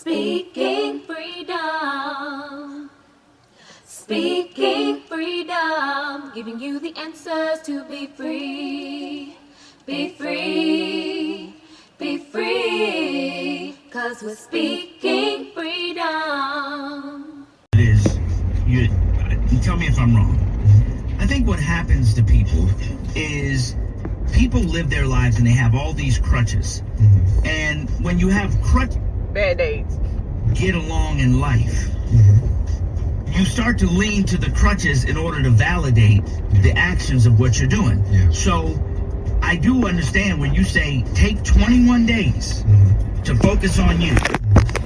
Speaking freedom. Speaking freedom. Giving you the answers to be free. Be free. Be free. 'Cause we're speaking freedom. It is, you tell me if I'm wrong. I think what happens to people is people live their lives and they have all these crutches. Mm-hmm. And when you have Band-Aids, get along in life, mm-hmm. you start to lean to the crutches in order to validate the actions of what you're doing. Yeah. So I do understand when you say take 21 days mm-hmm. to focus on you.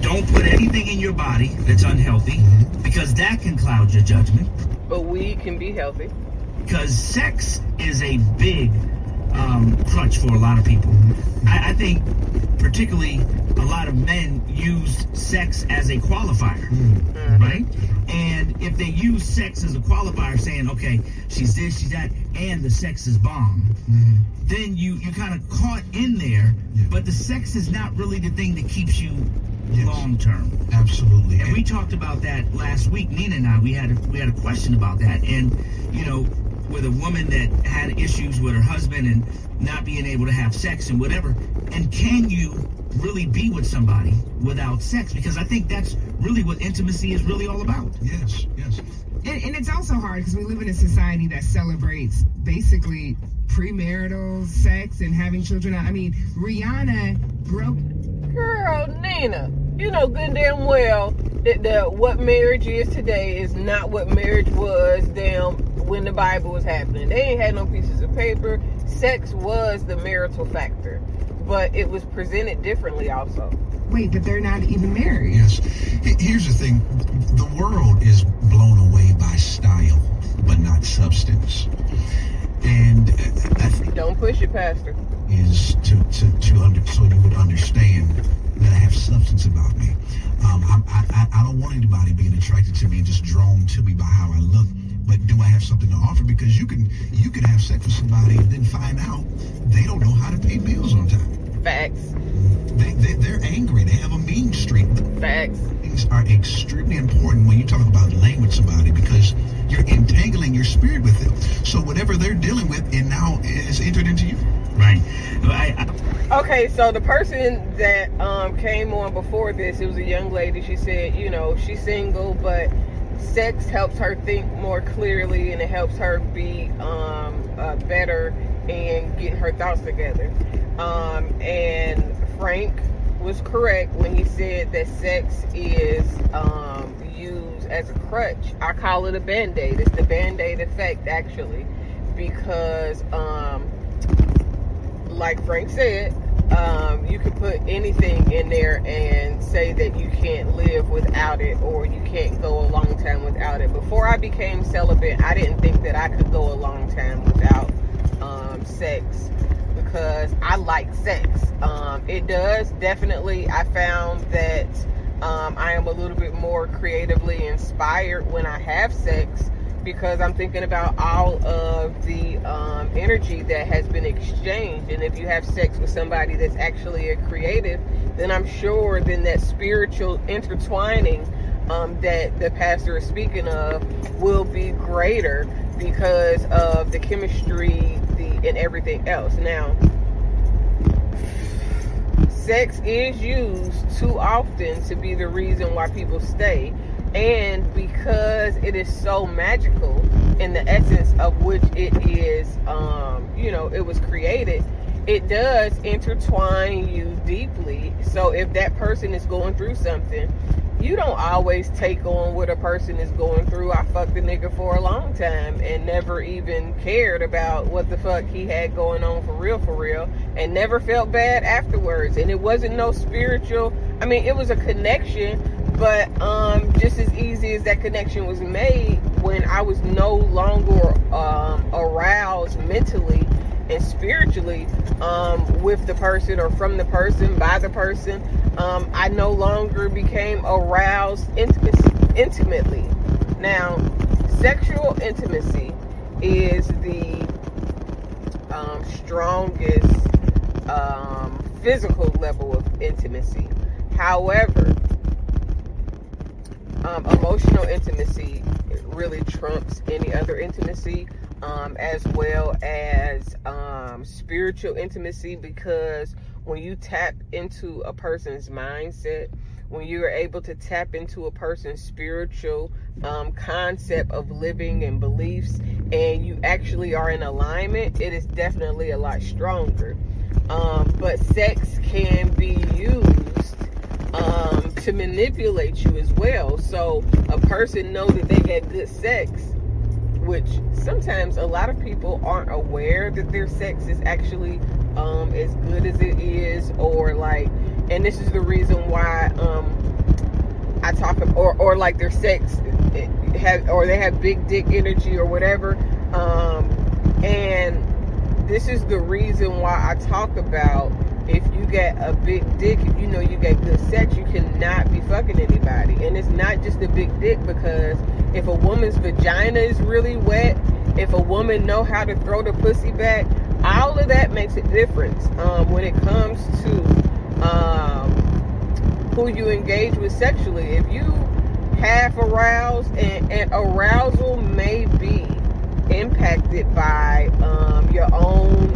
Don't put anything in your body that's unhealthy mm-hmm. because that can cloud your judgment. But weed can be healthy. Because sex is a big crutch for a lot of people. I think particularly a lot of men use sex as a qualifier, mm-hmm. right? And if they use sex as a qualifier, saying, okay, she's this, she's that, and the sex is bomb, mm-hmm. then you kind of caught in there, yeah. But the sex is not really the thing that keeps you yes. long term. Absolutely. And we talked about that last week, Nina and I. We had a question about that, and you know, with a woman that had issues with her husband and not being able to have sex and whatever, and can you really be with somebody without sex? Because I think that's really what intimacy is really all about. Yes, yes. And it's also hard because we live in a society that celebrates basically premarital sex and having children. I mean, Rihanna broke... Girl, Nina, you know good and damn well that what marriage is today is not what marriage was when the Bible was happening. They ain't had no pieces of paper. Sex was the marital factor, but it was presented differently also. Wait, but they're not even married. Yes. Here's the thing. The world is blown away by style, but not substance. And I think don't push it, Pastor. Is so you would understand that I have substance about me. I don't want anybody being attracted to me and just drawn to me by how I look. But do I have something to offer? Because you can have sex with somebody and then find out they don't know how to pay bills on time. Facts. They're angry. They have a mean streak. Facts. Things are extremely important when you talk about laying with somebody because you're entangling your spirit with them. So whatever they're dealing with, it now is entered into you. Right. Okay, so the person that came on before this, it was a young lady. She said, you know, she's single, but sex helps her think more clearly and it helps her be better and get her thoughts together. And Frank was correct when he said that sex is used as a crutch. I call it a Band-Aid. It's the Band-Aid effect, actually, because like Frank said, you can put anything in there and say that you can't live without it or you can't go a long time without it. Before I became celibate, I didn't think that I could go a long time without sex because I like sex. It does definitely, I found that I am a little bit more creatively inspired when I have sex because I'm thinking about all of the energy that has been exchanged. And if you have sex with somebody that's actually a creative, then I'm sure then that spiritual intertwining that the pastor is speaking of will be greater because of the chemistry and everything else. Now, sex is used too often to be the reason why people stay. And because it is so magical in the essence of which it is, it was created, it does intertwine you deeply. So if that person is going through something, you don't always take on what a person is going through. I fucked a nigga for a long time and never even cared about what the fuck he had going on for real, and never felt bad afterwards. And it wasn't no spiritual, it was a connection, but just as easy as that connection was made, when I was no longer aroused mentally and spiritually with the person or from the person, by the person, I no longer became aroused intimately. Now, sexual intimacy is the strongest physical level of intimacy. However, emotional intimacy really trumps any other intimacy, as well as spiritual intimacy, because when you tap into a person's mindset, when you're able to tap into a person's spiritual concept of living and beliefs, and you actually are in alignment, it is definitely a lot stronger. But sex can be used to manipulate you as well. So a person know that they get good sex, which sometimes a lot of people aren't aware that their sex is actually as good as it is, or like, and this is the reason why I talk about, or like their sex or they have big dick energy or whatever, and this is the reason why I talk about, if you get a big dick, if you know you get good sex, you cannot be fucking anybody. And it's not just a big dick, because if a woman's vagina is really wet, if a woman know how to throw the pussy back, all of that makes a difference when it comes to who you engage with sexually. If you half aroused, and arousal may be impacted by your own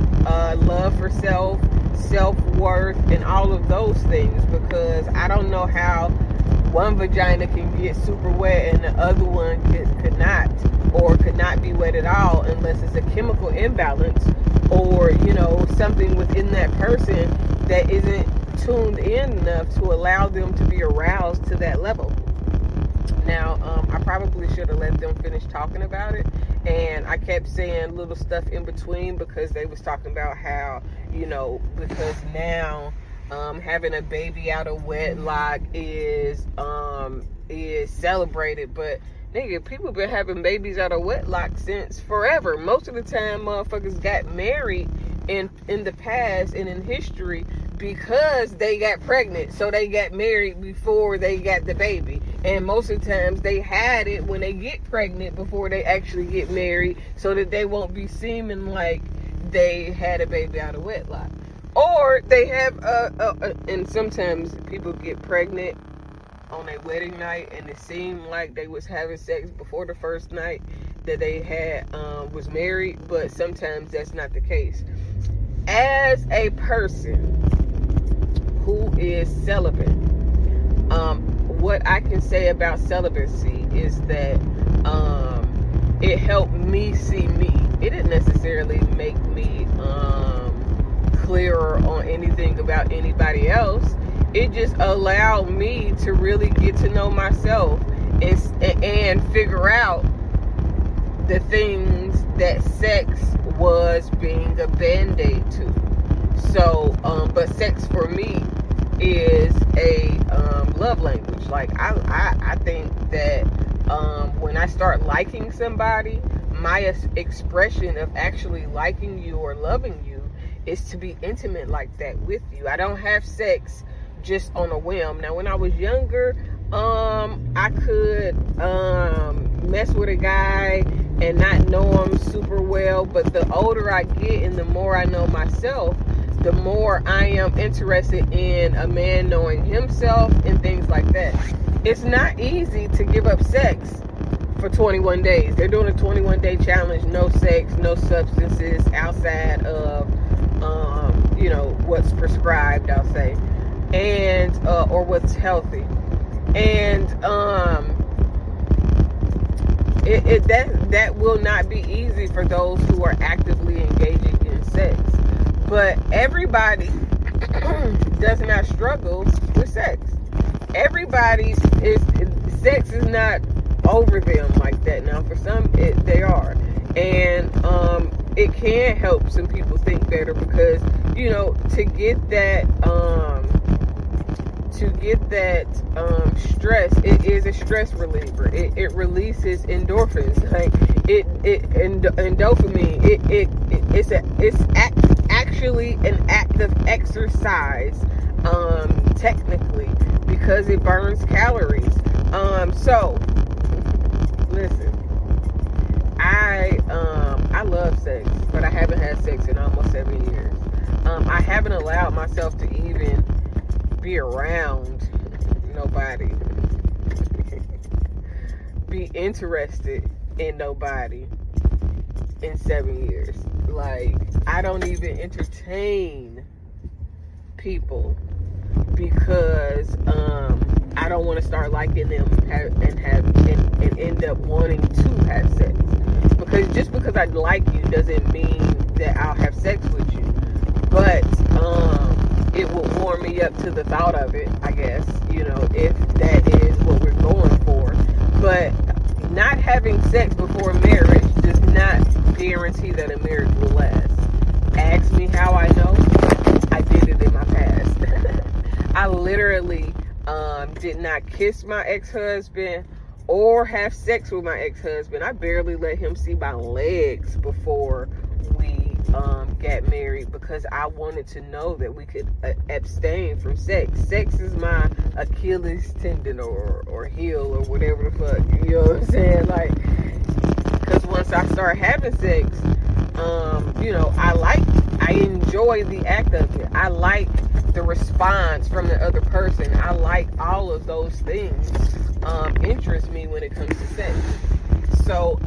love for self-worth, and all of those things, because I don't know how one vagina can get super wet and the other one could not, or could not be wet at all, unless it's a chemical imbalance, or something within that person that isn't tuned in enough to allow them to be aroused to that level. Now, I probably should have let them finish talking about it, and I kept saying little stuff in between, because they was talking about how, because now having a baby out of wedlock is celebrated. But nigga, people been having babies out of wedlock since forever. Most of the time motherfuckers got married in the past and in history because they got pregnant, so they got married before they got the baby. And most of the times they had it when they get pregnant before they actually get married, so that they won't be seeming like they had a baby out of wedlock. Or they have and sometimes people get pregnant on their wedding night, and it seemed like they was having sex before the first night that they had was married, but sometimes that's not the case. As a person who is celibate, what I can say about celibacy is that it helped me see me. It didn't necessarily make me clearer on anything about anybody else. It just allowed me to really get to know myself and figure out the things that sex was being a band-aid to. So, but sex for me is a love language. Like I think that when I start liking somebody, my expression of actually liking you or loving you is to be intimate like that with you. I don't have sex just on a whim. Now, when I was younger, I could mess with a guy and not know him super well, but the older I get and the more I know myself, the more I am interested in a man knowing himself and things like that. It's not easy to give up sex for 21 days. They're doing a 21-day challenge, no sex, no substances outside of what's prescribed, I'll say, and or what's healthy. And that will not be easy for those who are actively engaging in sex. But everybody does not struggle with sex. Sex is not over them like that. Now, for some, they are. And it can help some people think better, because, to get that stress, it is a stress reliever. It releases endorphins, like and dopamine. It's actually an act of exercise, technically, because it burns calories. So listen, I love sex, but I haven't had sex in almost 7 years. I haven't allowed myself to even be around nobody. be interested in nobody in 7 years. Like, I don't even entertain people because I don't want to start liking them and end up wanting to have sex. Because just because I like you doesn't mean that I'll have sex with you. But it will warm me up to the thought of it, I guess, you know, if that is what we're going for. But not having sex before marriage does not guarantee that a marriage will last. Ask me how I know. I did it in my past. I literally did not kiss my ex-husband or have sex with my ex-husband. I barely let him see my legs before we got married because I wanted to know that we could abstain from sex. Sex is my Achilles tendon or heel or whatever the fuck, you know what I'm saying? Like, because once I start having sex, you know, I enjoy the act of it. I like the response from the other person. I like all of those things interest me when it comes to sex. So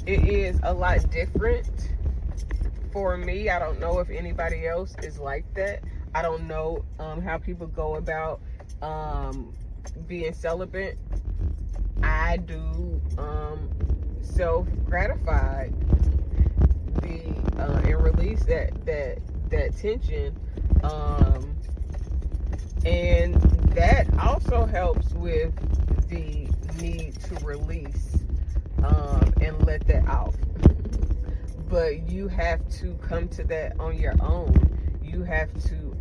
it is a lot different for me. I don't know if anybody else is like that. I don't know how people go about being celibate. I do self-gratified and release that tension, and that also helps with the need to release and let that out. But you have to come to that on your own. You have to.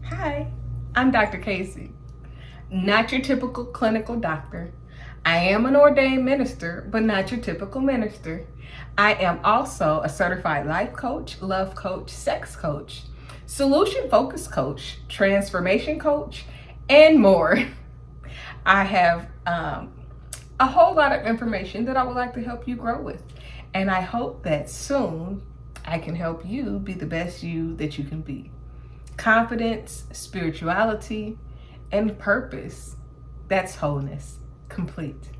Hi, I'm Dr. Kaci. Not your typical clinical doctor. I am an ordained minister, but not your typical minister. I am also a certified life coach, love coach, sex coach, solution focused coach, transformation coach, and more. I have a whole lot of information that I would like to help you grow with. And I hope that soon I can help you be the best you that you can be. Confidence, spirituality, and purpose. That's wholeness, complete.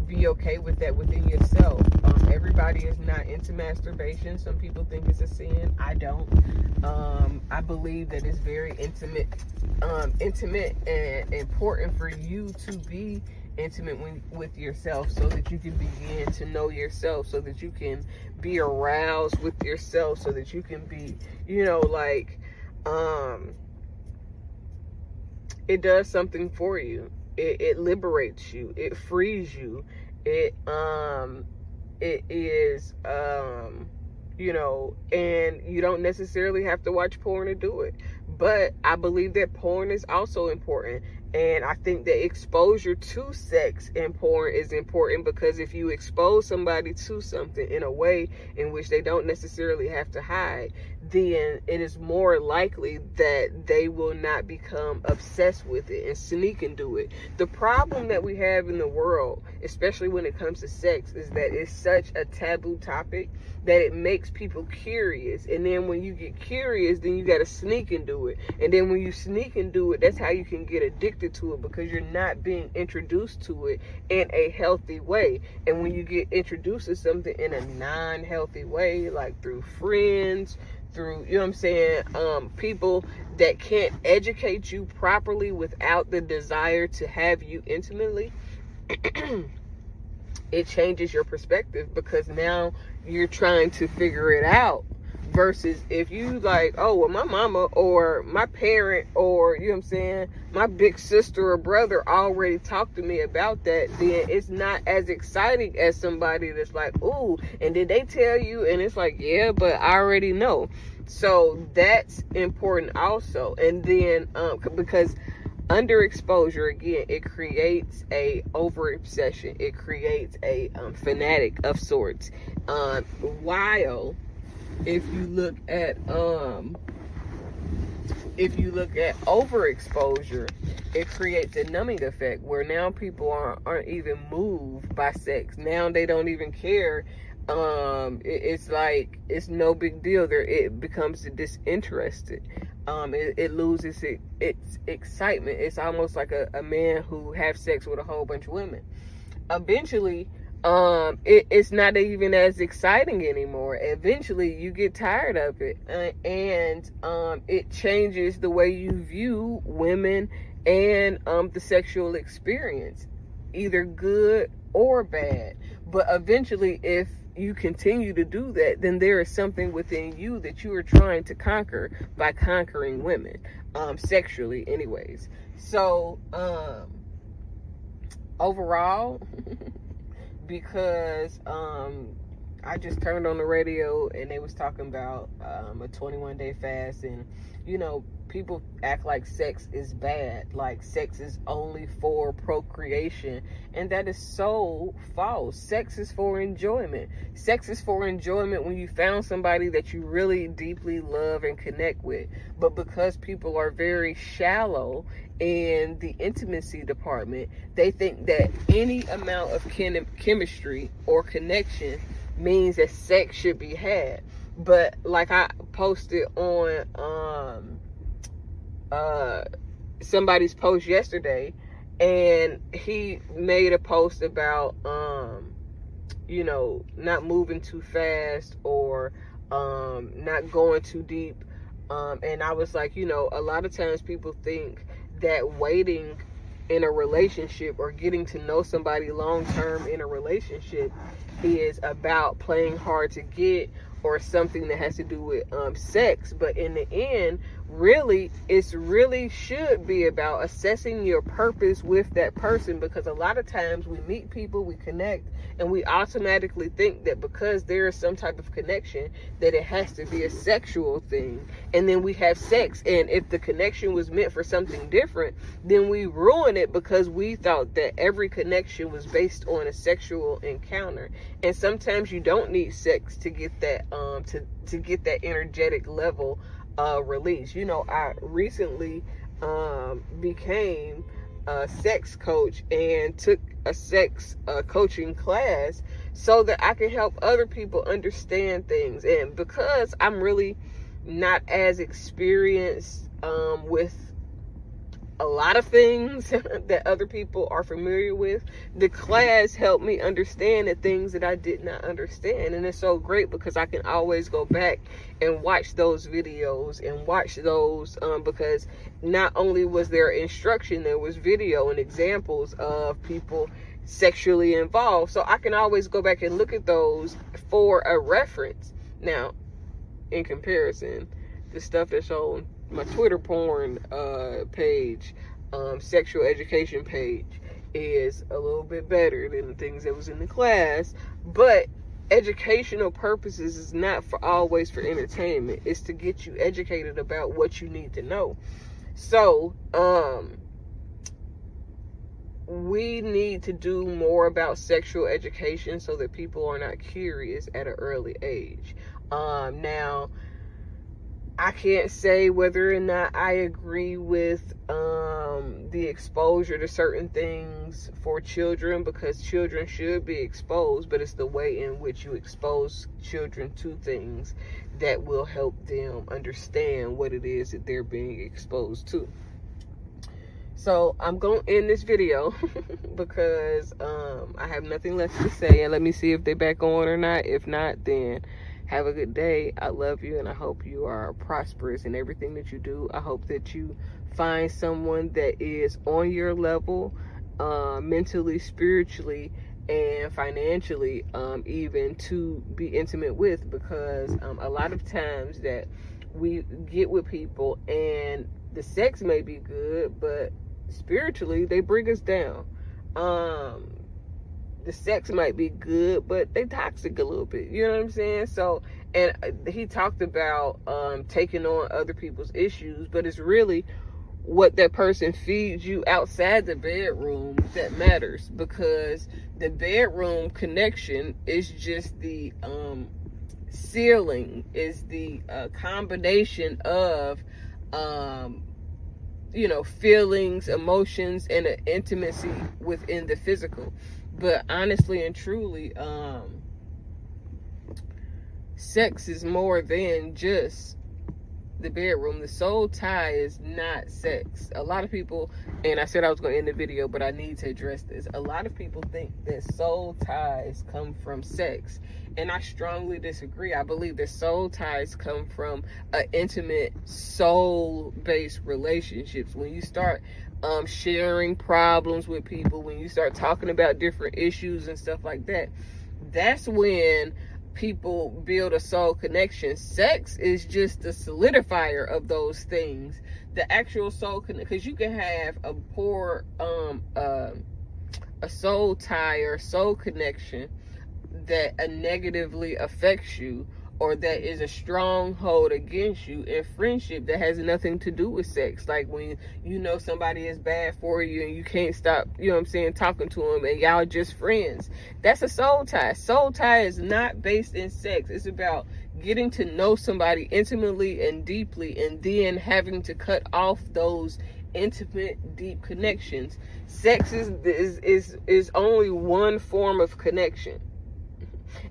Be okay with that within yourself. Everybody is not into masturbation. Some people think it's a sin. I don't. I believe that it's very intimate and important for you to be intimate with yourself, so that you can begin to know yourself, so that you can be aroused with yourself, so that you can be, you know, like, it does something for you. It liberates you. It frees you. It is, you know, and you don't necessarily have to watch porn to do it. But I believe that porn is also important. And I think that exposure to sex and porn is important, because if you expose somebody to something in a way in which they don't necessarily have to hide, then it is more likely that they will not become obsessed with it and sneak and do it. The problem that we have in the world, especially when it comes to sex, is that it's such a taboo topic that it makes people curious. And then when you get curious, then you got to sneak and do it. And then when you sneak and do it, that's how you can get addicted to it, because you're not being introduced to it in a healthy way. And when you get introduced to something in a non-healthy way, like through friends, through, you know what I'm saying, people that can't educate you properly without the desire to have you intimately, it changes your perspective, because now you're trying to figure it out. Versus if you like, oh, well, my mama or my parent or, you know what I'm saying, my big sister or brother already talked to me about that, then it's not as exciting as somebody that's like, ooh, and did they tell you? And it's like, yeah, but I already know. So that's important also. And then because underexposure, again, it creates a over obsession. It creates a fanatic of sorts. While if you look at overexposure, it creates a numbing effect where now people aren't even moved by sex. Now they don't even care it's like it's no big deal. There, it becomes disinterested. It loses its excitement. It's almost like a man who have sex with a whole bunch of women. Eventually, it's not even as exciting anymore. Eventually, you get tired of it, and it changes the way you view women and the sexual experience, either good or bad. But eventually, if you continue to do that, then there is something within you that you are trying to conquer by conquering women, sexually anyways. So overall, because I just turned on the radio and they was talking about a 21-day fast, and you know, people act like sex is bad, like sex is only for procreation, and that is so false. Sex is for enjoyment. Sex is for enjoyment when you found somebody that you really deeply love and connect with. But because people are very shallow in the intimacy department, they think that any amount of chemistry or connection means that sex should be had. But like I posted on somebody's post yesterday, and he made a post about you know, not moving too fast or not going too deep, and I was like, you know, a lot of times people think that waiting in a relationship or getting to know somebody long term in a relationship is about playing hard to get or something that has to do with sex. But in the end, really, it's really should be about assessing your purpose with that person, because a lot of times we meet people, we connect, and we automatically think that because there is some type of connection that it has to be a sexual thing, and then we have sex, and if the connection was meant for something different, then we ruin it because we thought that every connection was based on a sexual encounter. And sometimes you don't need sex to get that to get that energetic level release. You know, I recently became a sex coach and took a sex coaching class so that I can help other people understand things. And because I'm really not as experienced with a lot of things that other people are familiar with, the class helped me understand the things that I did not understand. And it's so great because I can always go back and watch those videos and watch those because not only was there instruction, there was video and examples of people sexually involved. So I can always go back and look at those for a reference. Now, in comparison, the stuff that's on my Twitter porn page, sexual education page, is a little bit better than the things that was in the class. But educational purposes is not for always for entertainment. It's to get you educated about what you need to know. So we need to do more about sexual education so that people are not curious at an early age. Now, I can't say whether or not I agree with the exposure to certain things for children, because children should be exposed, but it's the way in which you expose children to things that will help them understand what it is that they're being exposed to. So I'm going to end this video because I have nothing left to say, and let me see if they're back on or not. If not, then have a good day. I love you, and I hope you are prosperous in everything that you do. I hope that you find someone that is on your level, mentally, spiritually, and financially, even to be intimate with, because a lot of times that we get with people and the sex may be good, but spiritually they bring us down. The sex might be good, but they toxic a little bit. You know what I'm saying? So, and he talked about taking on other people's issues, but it's really what that person feeds you outside the bedroom that matters, because the bedroom connection is just the ceiling, is the combination of you know, feelings, emotions, and an intimacy within the physical. But honestly and truly, sex is more than just the bedroom. The soul tie is not sex. A lot of people, and I said I was going to end the video, but I need to address this. A lot of people think that soul ties come from sex, and I strongly disagree. I believe that soul ties come from intimate, soul-based relationships. When you start sharing problems with people, when you start talking about different issues and stuff like that, that's when people build a soul connection. Sex is just the solidifier of those things. The actual soul connection, because you can have a poor a soul tie or soul connection that negatively affects you, or that is a stronghold against you in friendship that has nothing to do with sex. Like when you know somebody is bad for you and you can't stop, you know what I'm saying, talking to them, and y'all just friends. That's a soul tie. Soul tie is not based in sex. It's about getting to know somebody intimately and deeply, and then having to cut off those intimate, deep connections. Sex is only one form of connection.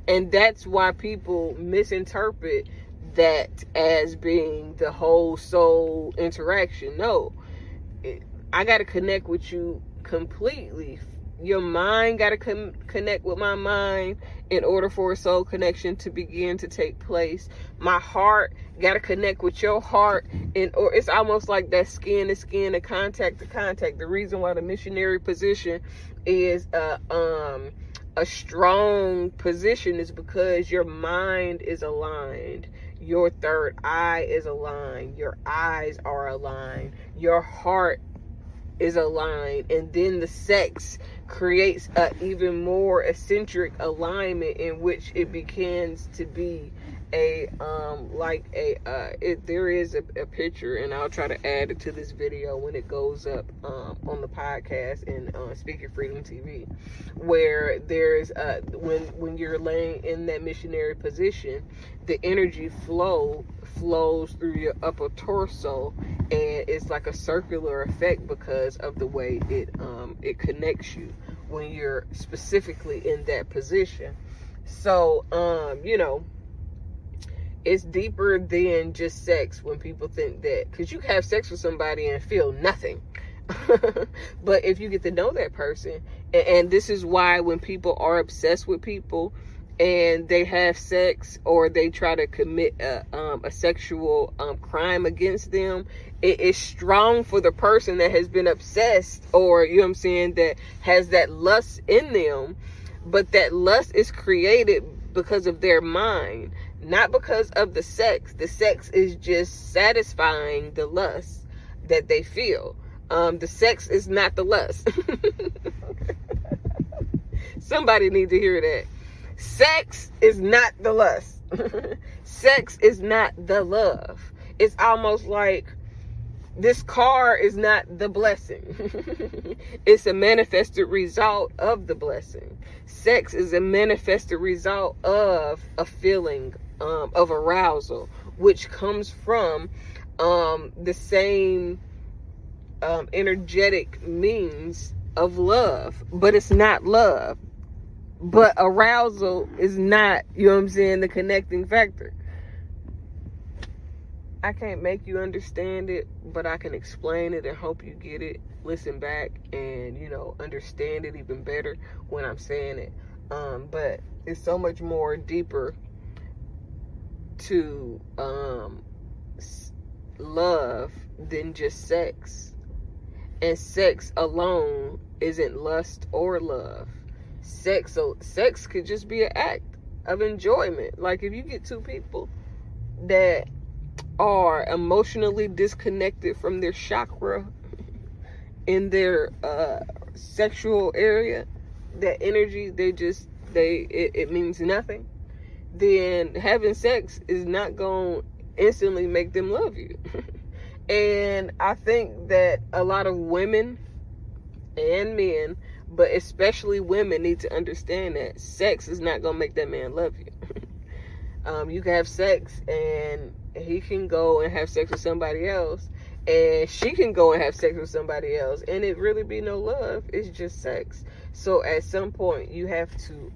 And that's why people misinterpret that as being the whole soul interaction. No, I got to connect with you completely. Your mind got to connect with my mind in order for a soul connection to begin to take place. My heart got to connect with your heart, or it's almost like that skin to skin, a contact to contact. The reason why the missionary position is a strong position is because your mind is aligned, your third eye is aligned, your eyes are aligned, your heart is aligned, and then the sex creates a even more eccentric alignment in which it begins to be a there is a picture, and I'll try to add it to this video when it goes up on the podcast and Speaking Freedom TV, where there's when you're laying in that missionary position, the energy flows through your upper torso, and it's like a circular effect because of the way it connects you when you're specifically in that position. So you know, it's deeper than just sex when people think that, because you can have sex with somebody and feel nothing. But if you get to know that person, and this is why when people are obsessed with people and they have sex, or they try to commit a sexual crime against them, it is strong for the person that has been obsessed, or, you know what I'm saying, that has that lust in them. But that lust is created because of their mind, not because of the sex. The sex is just satisfying the lust that they feel. The sex is not the lust. Somebody needs to hear that. Sex is not the lust. Sex is not the love. It's almost like this car is not the blessing. It's a manifested result of the blessing. Sex is a manifested result of a feeling of arousal, which comes from the same energetic means of love, but it's not love. But arousal is not, you know what I'm saying, the connecting factor. I can't make you understand it, but I can explain it and hope you get it. Listen back and, you know, understand it even better when I'm saying it. But it's so much more deeper to love than just sex. And sex alone isn't lust or love. Sex could just be an act of enjoyment. Like if you get two people that are emotionally disconnected from their chakra in their sexual area, that energy, it means nothing, then having sex is not going to instantly make them love you. And I think that a lot of women and men, but especially women, need to understand that sex is not going to make that man love you. You can have sex and he can go and have sex with somebody else, and she can go and have sex with somebody else, and it really be no love. It's just sex. So at some point you have to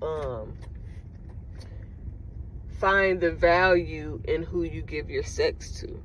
find the value in who you give your sex to.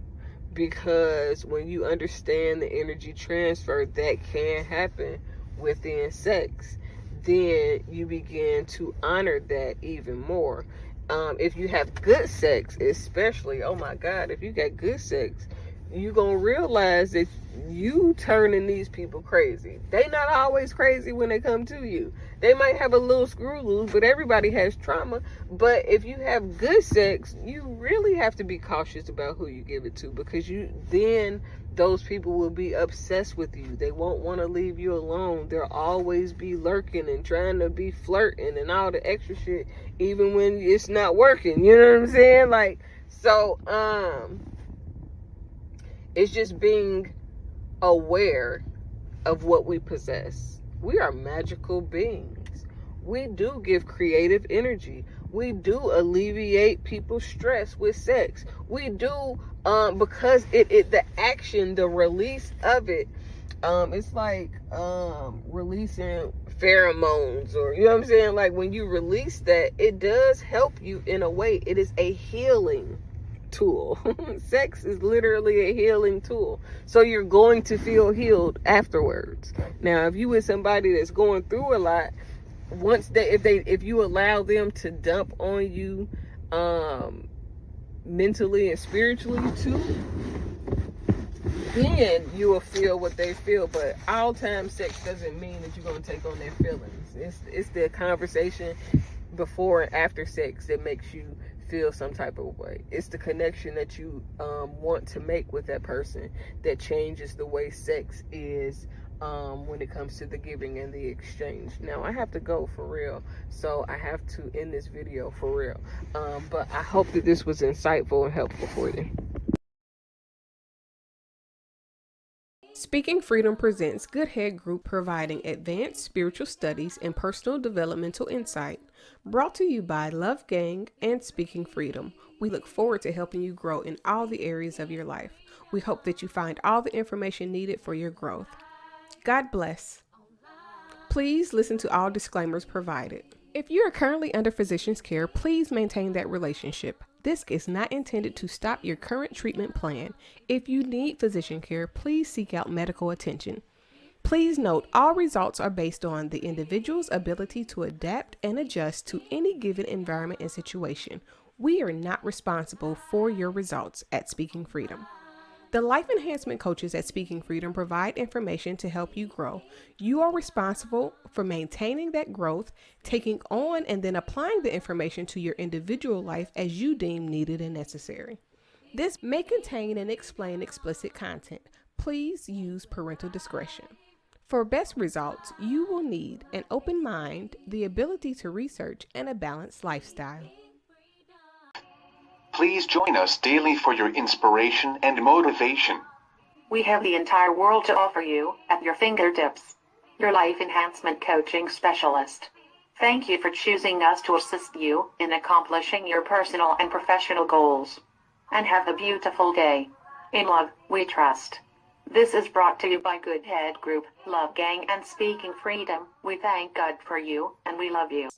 Because when you understand the energy transfer that can happen within sex, then you begin to honor that even more. If you have good sex, especially, oh my God, if you got good sex, you gonna realize that you turning these people crazy. They not always crazy when they come to you. They might have a little screw loose, but everybody has trauma. But if you have good sex, you really have to be cautious about who you give it to, because then those people will be obsessed with you. They won't want to leave you alone. They'll always be lurking and trying to be flirting and all the extra shit, even when it's not working. You know what I'm saying? Like, so, it's just being aware of what we possess. We are magical beings. We do give creative energy. We do alleviate people's stress with sex. We do, because the action, the release of it, it's like releasing pheromones, or, you know what I'm saying? Like, when you release that, it does help you in a way. It is a healing tool. Sex is literally a healing tool. So you're going to feel healed afterwards. Now, if you with somebody that's going through a lot, if you allow them to dump on you mentally and spiritually too, then you will feel what they feel. But all time sex doesn't mean that you're going to take on their feelings. It's the conversation before and after sex that makes you feel some type of way. It's the connection that you want to make with that person that changes the way sex is when it comes to the giving and the exchange. Now, I have to go for real, so I have to end this video for real. But I hope that this was insightful and helpful for you. Speaking Freedom presents Good Head Group, providing advanced spiritual studies and personal developmental insight. Brought to you by Love Gang and Speaking Freedom. We look forward to helping you grow in all the areas of your life. We hope that you find all the information needed for your growth. God bless. Please listen to all disclaimers provided. If you are currently under physician's care, please maintain that relationship. This is not intended to stop your current treatment plan. If you need physician care, please seek out medical attention. Please note, all results are based on the individual's ability to adapt and adjust to any given environment and situation. We are not responsible for your results at Speaking Freedom. The life enhancement coaches at Speaking Freedom provide information to help you grow. You are responsible for maintaining that growth, taking on and then applying the information to your individual life as you deem needed and necessary. This may contain and explain explicit content. Please use parental discretion. For best results, you will need an open mind, the ability to research, and a balanced lifestyle. Please join us daily for your inspiration and motivation. We have the entire world to offer you at your fingertips. Your life enhancement coaching specialist. Thank you for choosing us to assist you in accomplishing your personal and professional goals. And have a beautiful day. In love, we trust. This is brought to you by Good Head Group, Love Gang, and Speaking Freedom. We thank God for you, and we love you.